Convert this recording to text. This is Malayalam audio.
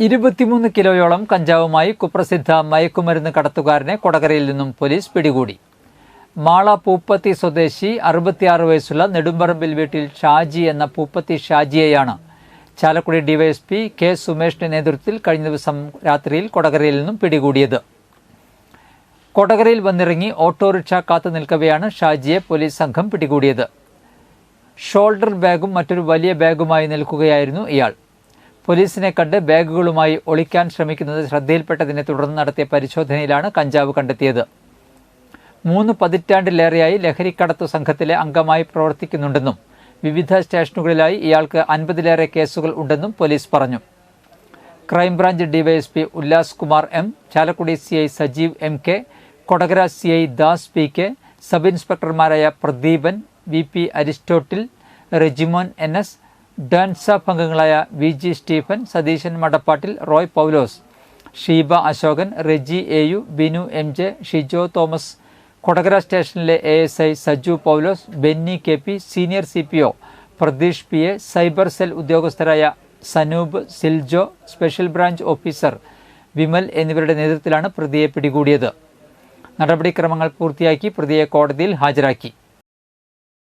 23 കിലോയോളം കഞ്ചാവുമായി കുപ്രസിദ്ധ മയക്കുമരുന്ന് കടത്തുകാരനെ കൊടകരയിൽ നിന്നും പോലീസ് പിടികൂടി. മാള പൂപ്പത്തി സ്വദേശി 66 വയസ്സുള്ള നെടുമ്പറമ്പിൽ വീട്ടിൽ ഷാജി എന്ന പൂപ്പത്തി ഷാജിയെയാണ് ചാലക്കുടി ഡിവൈഎസ്പി കെ സുമേഷിന്റെ നേതൃത്വത്തിൽ കഴിഞ്ഞ ദിവസം രാത്രിയിൽ കൊടകരയിൽ നിന്നും പിടികൂടിയത്. കൊടകരയിൽ വന്നിറങ്ങി ഓട്ടോറിക്ഷ കാത്തു നിൽക്കവെയാണ് ഷാജിയെ പോലീസ് സംഘം പിടികൂടിയത്. ഷോൾഡർ ബാഗും മറ്റൊരു വലിയ ബാഗുമായി നിൽക്കുകയായിരുന്നു ഇയാൾ. പോലീസിനെ കണ്ട് ബാഗുകളുമായി ഒളിക്കാൻ ശ്രമിക്കുന്നത് ശ്രദ്ധയിൽപ്പെട്ടതിനെ തുടർന്ന് നടത്തിയ പരിശോധനയിലാണ് കഞ്ചാവ് കണ്ടെത്തിയത്. 3 പതിറ്റാണ്ടിലേറെയായി ലഹരിക്കടത്തു സംഘത്തിലെ അംഗമായി പ്രവർത്തിക്കുന്നുണ്ടെന്നും വിവിധ സ്റ്റേഷനുകളിലായി ഇയാൾക്ക് 50ലേറെ കേസുകൾ ഉണ്ടെന്നും പോലീസ് പറഞ്ഞു. Crime branch DYSP Ullas Kumar M, Chalakudy CI Sajeev M K, Kodakara CI Das P K, sub ഇൻസ്പെക്ടർമാരായ Pradeepan, V P Aristotle, Rejimon N S, DANSAF അംഗങ്ങളായ V G Stephen, Satheesan Madappattil, Roy Paulose, Sheeba Ashokan, Reji A U, Binu M J, Shijo Thomas, Kodakara സ്റ്റേഷനിലെ ASI Saju Paulose, Benny K P, senior CPO Pratheesh P A, cyber cell ഉദ്യോഗസ്ഥരായ Sanoop, Siljo, special branch officer Vimal എന്നിവരുടെ നേതൃത്വത്തിലാണ് പ്രതിയെ പിടികൂടിയത്. നടപടിക്രമങ്ങൾ പൂർത്തിയാക്കി പ്രതിയെ കോടതിയിൽ ഹാജരാക്കി.